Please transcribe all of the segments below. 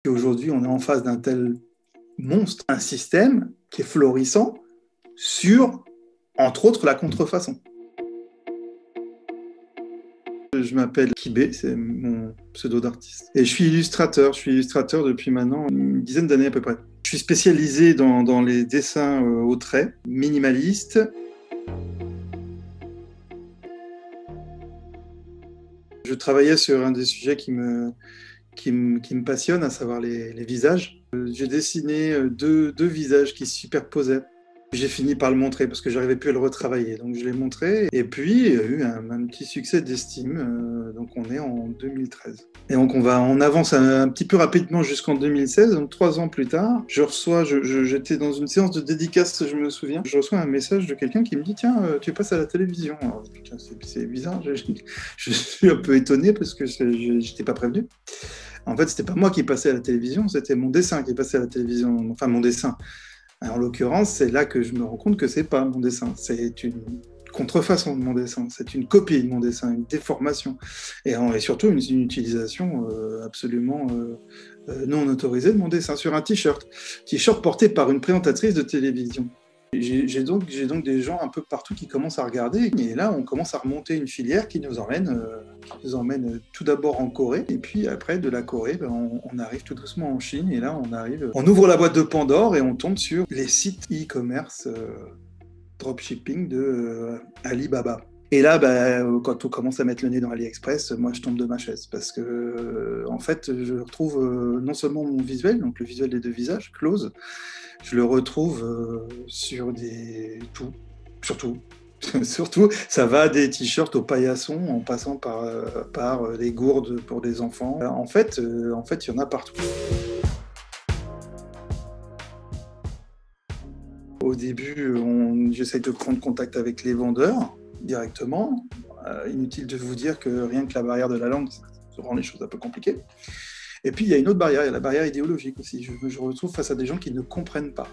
Et aujourd'hui, on est en face d'un tel monstre, un système qui est florissant sur, entre autres, la contrefaçon. Je m'appelle Kibé, c'est mon pseudo d'artiste. Et je suis illustrateur depuis maintenant une dizaine d'années à peu près. Je suis spécialisé dans les dessins au trait, minimalistes. Je travaillais sur un des sujets qui me passionne, à savoir les visages. J'ai dessiné deux visages qui se superposaient. J'ai fini par le montrer parce que j'arrivais plus à le retravailler. Donc je l'ai montré et puis il y a eu un petit succès d'estime. Donc on est en 2013. Et donc on avance un petit peu rapidement jusqu'en 2016. Donc 3 ans plus tard, j'étais dans une séance de dédicace, je me souviens. Je reçois un message de quelqu'un qui me dit tiens, tu passes à la télévision. Alors, putain, c'est bizarre. Je suis un peu étonné parce que je n'étais pas prévenu. En fait, c'était pas moi qui passais à la télévision, c'était mon dessin qui passait à la télévision. Enfin, mon dessin. En l'occurrence, c'est là que je me rends compte que c'est pas mon dessin. C'est une contrefaçon de mon dessin. C'est une copie de mon dessin, une déformation. Et surtout, une utilisation absolument non autorisée de mon dessin sur un t-shirt. T-shirt porté par une présentatrice de télévision. J'ai donc des gens un peu partout qui commencent à regarder, et là on commence à remonter une filière qui nous emmène tout d'abord en Corée, et puis après de la Corée, on arrive tout doucement en Chine, et là on ouvre la boîte de Pandore et on tombe sur les sites e-commerce dropshipping de Alibaba. Et là, quand on commence à mettre le nez dans AliExpress, moi je tombe de ma chaise parce que en fait je retrouve non seulement mon visuel, donc le visuel des deux visages, close, je le retrouve sur tout. Surtout, ça va des t-shirts aux paillassons en passant par les gourdes pour les enfants. En fait, il y en a partout. Au début, j'essaye de prendre contact avec les vendeurs directement. Inutile de vous dire que rien que la barrière de la langue, ça rend les choses un peu compliquées. Et puis, il y a une autre barrière, il y a la barrière idéologique aussi. Je me retrouve face à des gens qui ne comprennent pas.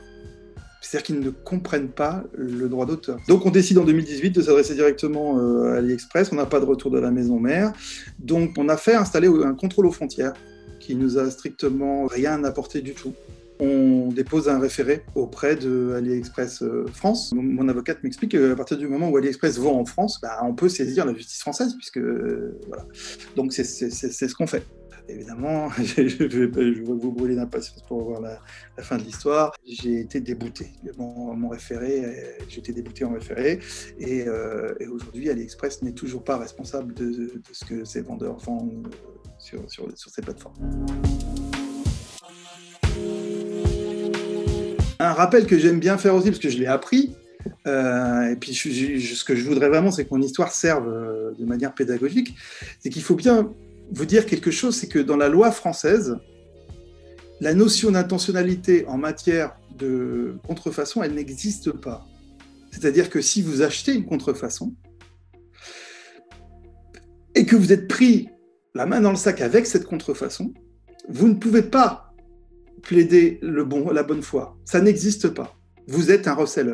C'est-à-dire qu'ils ne comprennent pas le droit d'auteur. Donc, on décide en 2018 de s'adresser directement à AliExpress. On n'a pas de retour de la maison mère. Donc, on a fait installer un contrôle aux frontières qui nous a strictement rien apporté du tout. On dépose un référé auprès de AliExpress France. Mon avocate m'explique qu'à partir du moment où AliExpress vend en France, on peut saisir la justice française, puisque voilà. Donc c'est ce qu'on fait. Évidemment, je vais vous brûler d'impatience pour voir la fin de l'histoire. J'ai été débouté. Mon référé, j'ai été débouté en référé. Et aujourd'hui, AliExpress n'est toujours pas responsable de ce que ses vendeurs vendent sur ces plateformes. Un rappel que j'aime bien faire aussi, parce que je l'ai appris, et puis ce que je voudrais vraiment, c'est que mon histoire serve de manière pédagogique, c'est qu'il faut bien vous dire quelque chose, c'est que dans la loi française, la notion d'intentionnalité en matière de contrefaçon, elle n'existe pas. C'est-à-dire que si vous achetez une contrefaçon, et que vous êtes pris la main dans le sac avec cette contrefaçon, vous ne pouvez pas plaider la bonne foi. Ça n'existe pas. Vous êtes un reseller.